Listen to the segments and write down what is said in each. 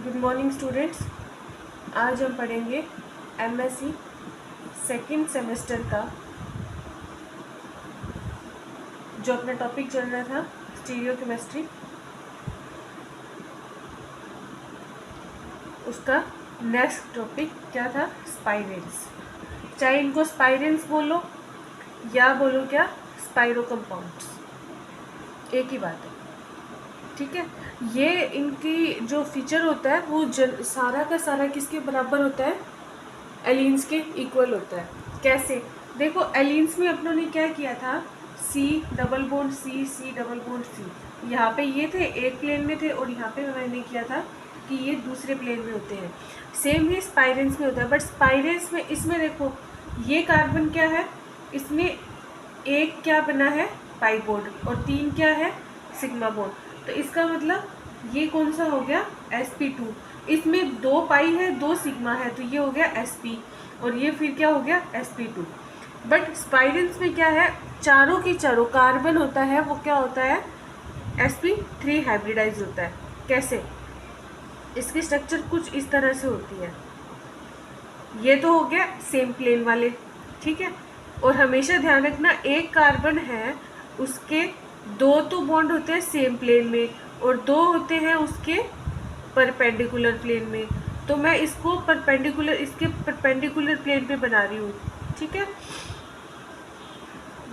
Good morning students. आज हम पढ़ेंगे एमएससी सेकंड सेमेस्टर का जो अपना टॉपिक चल रहा था स्टीरियोकेमिस्ट्री, उसका नेक्स्ट टॉपिक क्या था? स्पाइरेंस। चाहे इनको स्पाइरेंस बोलो या बोलो क्या स्पाइरो कंपाउंड्स, एक ही बात है। ठीक है, ये इनकी जो फीचर होता है वो सारा का सारा किसके बराबर होता है? एलिन्स के इक्वल होता है। कैसे? देखो, एलिन्स में अपनों ने क्या किया था, C double bond C, C double bond C. यहाँ पे ये थे, एक प्लेन में थे, और यहाँ पे मैंने किया था कि ये दूसरे प्लेन में होते हैं। सेम ही स्पाइरेंस में होता है, बट स्पाइरेंस में इसमें देखो ये कार्बन क्या है, इसमें एक क्या बना है पाई बॉन्ड और तीन क्या है सिग्मा बॉन्ड। तो इसका मतलब ये कौन सा हो गया? sp2। इसमें दो पाई है, दो सिग्मा है, तो ये हो गया sp, और ये फिर क्या हो गया sp2। बट स्पाइरेंस में क्या है, चारों की चारों कार्बन होता है वो क्या होता है? sp3 हाइब्रिडाइज होता है। कैसे? इसकी स्ट्रक्चर कुछ इस तरह से होती है। ये तो हो गया सेम प्लेन वाले, ठीक है। और हमेशा ध्यान रखना, एक कार्बन है उसके दो तो बॉन्ड होते हैं सेम प्लेन में और दो होते हैं उसके परपेंडिकुलर प्लेन में। तो मैं इसको इसके परपेंडिकुलर प्लेन पे बना रही हूँ, ठीक है।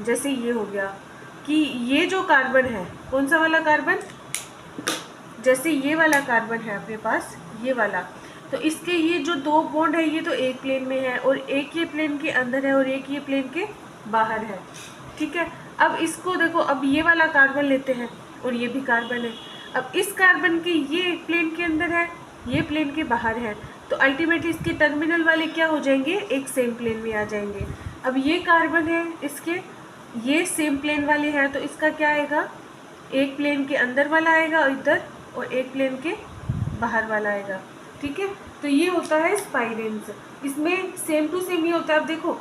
जैसे ये हो गया कि ये जो कार्बन है, कौन सा वाला कार्बन? जैसे ये वाला कार्बन है अपने पास, ये वाला, तो इसके ये जो दो बॉन्ड है ये तो एक प्लेन में है और एक ये प्लेन के अंदर है और एक ये प्लेन के बाहर है, ठीक है। अब इसको देखो, अब ये वाला कार्बन लेते हैं और ये भी कार्बन है। अब इस कार्बन के ये प्लेन के अंदर है, ये प्लेन के बाहर है, तो अल्टीमेटली इसके टर्मिनल वाले क्या हो जाएंगे? एक सेम प्लेन में आ जाएंगे। अब ये कार्बन है, इसके ये सेम प्लेन वाले हैं, तो इसका क्या आएगा? एक प्लेन के अंदर वाला आएगा और इधर, और एक प्लेन के बाहर वाला आएगा, ठीक है। तो ये होता है स्पाइरेंस। इसमें सेम टू सेम ही होता है। अब देखो,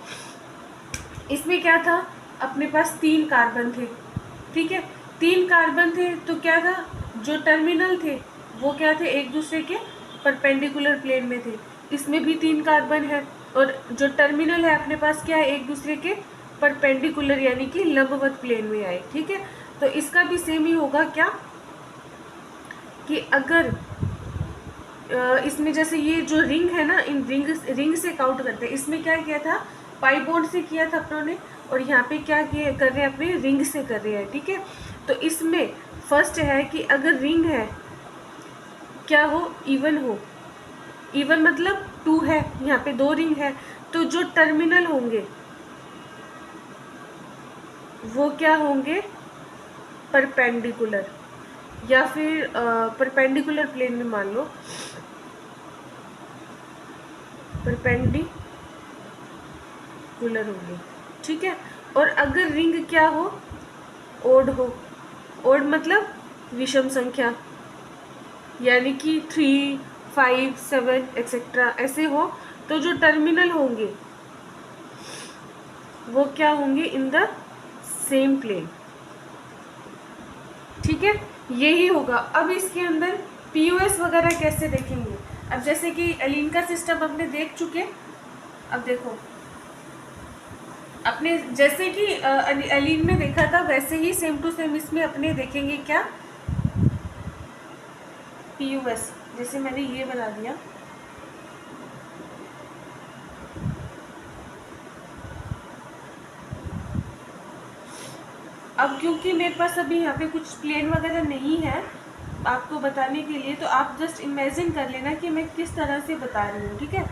इसमें क्या था, अपने पास तीन कार्बन थे, ठीक है। तीन कार्बन थे तो क्या था, जो टर्मिनल थे वो क्या थे? एक दूसरे के परपेंडिकुलर प्लेन में थे। इसमें भी तीन कार्बन है और जो टर्मिनल है अपने पास क्या है? एक दूसरे के परपेंडिकुलर यानी कि लंबवत प्लेन में आए, ठीक है। तो इसका भी सेम ही होगा क्या कि अगर इसमें जैसे ये जो रिंग है ना, इन रिंग से काउंट करते हैं। इसमें क्या किया था? पाई बॉन्ड से किया था अपनों ने, और यहाँ पे क्या किए कर रहे हैं? अपने रिंग से कर रहे हैं, ठीक है। तो इसमें फर्स्ट है कि अगर रिंग है क्या हो? इवन हो। इवन मतलब 2 है, यहाँ पे 2 रिंग है, तो जो टर्मिनल होंगे वो क्या होंगे? परपेंडिकुलर, या फिर परपेंडिकुलर प्लेन में मान लो, परपेंडिकुलर होंगे, ठीक है। और अगर रिंग क्या हो? ओड हो। ओड मतलब विषम संख्या, यानी कि 3, 5, 7 एक्सेट्रा ऐसे हो, तो जो टर्मिनल होंगे वो क्या होंगे? इन द सेम प्लेन, ठीक है। यही होगा। अब इसके अंदर पीयूएस वगैरह कैसे देखेंगे? अब जैसे कि एलीन का सिस्टम हमने देख चुके, अब देखो अपने जैसे कि एलीन में देखा था वैसे ही सेम टू सेम इसमें अपने देखेंगे क्या? पीयूएस। जैसे मैंने ये बना दिया, अब क्योंकि मेरे पास अभी यहाँ पे कुछ प्लेन वगैरह नहीं है आपको बताने के लिए, तो आप जस्ट इमेजिन कर लेना कि मैं किस तरह से बता रही हूँ, ठीक है।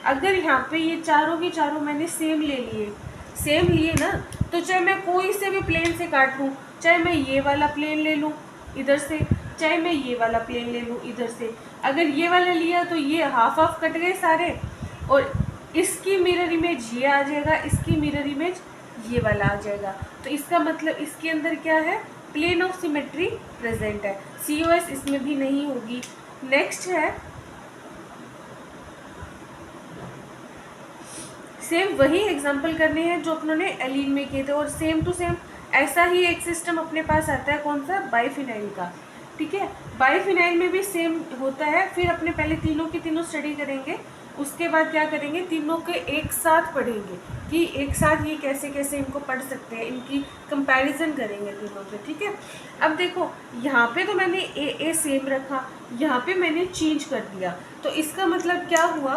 अगर यहाँ पे ये चारों के चारों मैंने सेम ले लिए, सेम लिए ना, तो चाहे मैं कोई से भी प्लेन से काट लूँ, चाहे मैं ये वाला प्लेन ले लूँ इधर से, चाहे मैं ये वाला प्लेन ले लूँ इधर से, अगर ये वाला लिया तो ये हाफ हाफ कट गए सारे, और इसकी मिरर इमेज ये आ जाएगा, इसकी मिरर इमेज ये वाला आ जाएगा। तो इसका मतलब इसके अंदर क्या है? प्लेन ऑफ सिमेट्री प्रेजेंट है। सीओएस इसमें भी नहीं होगी। नेक्स्ट है सेम वही एग्जांपल करने हैं जो अपनों ने एलीन में किए थे, और सेम टू सेम ऐसा ही एक सिस्टम अपने पास आता है, कौन सा? बाइफिनाइल का, ठीक है। बाईफिनाइल में भी सेम होता है। फिर अपने पहले तीनों की तीनों स्टडी करेंगे, उसके बाद क्या करेंगे, तीनों के एक साथ पढ़ेंगे कि एक साथ ये कैसे कैसे इनको पढ़ सकते हैं, इनकी कंपैरिजन करेंगे तीनों के, ठीक है। अब देखो यहाँ पे तो मैंने ए सेम रखा, यहाँ पे मैंने चेंज कर दिया, तो इसका मतलब क्या हुआ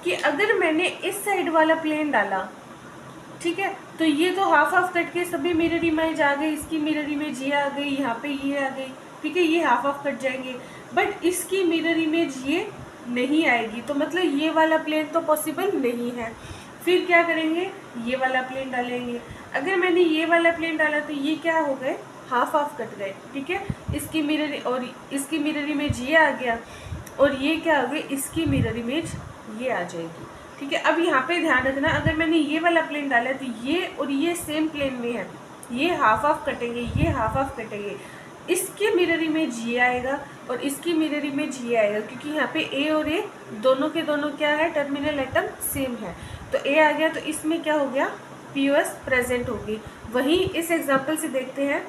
कि अगर मैंने इस साइड वाला प्लेन डाला, ठीक है, तो ये तो हाफ हाफ कट के सभी मिरर इमेज आ गई, इसकी मिरर इमेज ये आ गई, यहाँ पे ये आ गई, ठीक है, ये हाफ हाफ कट जाएंगे, बट इसकी मिरर इमेज ये नहीं आएगी, तो मतलब ये वाला प्लेन तो पॉसिबल नहीं है। फिर क्या करेंगे, ये वाला प्लेन डालेंगे। अगर मैंने ये वाला प्लेन डाला तो ये क्या हो गए, हाफ हाफ कट गए, ठीक है, इसकी मिरर और इसकी मिरर इमेज ये आ गया, और ये क्या हो गई, इसकी मिरर इमेज ये आ जाएगी, ठीक है। अब यहाँ पे ध्यान रखना, अगर मैंने ये वाला प्लेन डाला तो ये और ये सेम प्लेन में है, ये हाफ हाफ कटेंगे, ये हाफ हाफ कटेंगे, इसकी मिरर इमेज ये आएगा और इसकी मिरर इमेज ये आएगा, क्योंकि यहाँ पे ए और ए दोनों के दोनों क्या है, टर्मिनल एटम सेम है, तो ए आ गया, तो इसमें क्या हो गया, पीओएस प्रेजेंट होगी। वहीं इस एग्जाम्पल से देखते हैं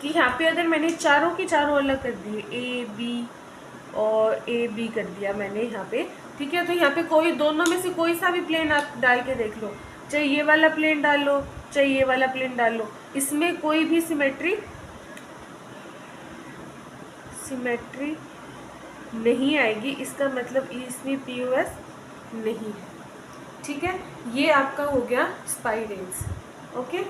कि यहाँ पे अगर मैंने चारों की चारों अलग कर दिए, ए बी और ए बी कर दिया मैंने यहाँ पे, ठीक है, तो यहाँ पे कोई दोनों में से कोई सा भी प्लेन आप डाल के देख लो, चाहे ये वाला प्लेन डाल लो, चाहे ये वाला प्लेन डाल लो, इसमें कोई भी सिमेट्री नहीं आएगी, इसका मतलब इसमें पीओएस नहीं है, ठीक है। ये आपका हो गया स्पाइरल्स, ओके।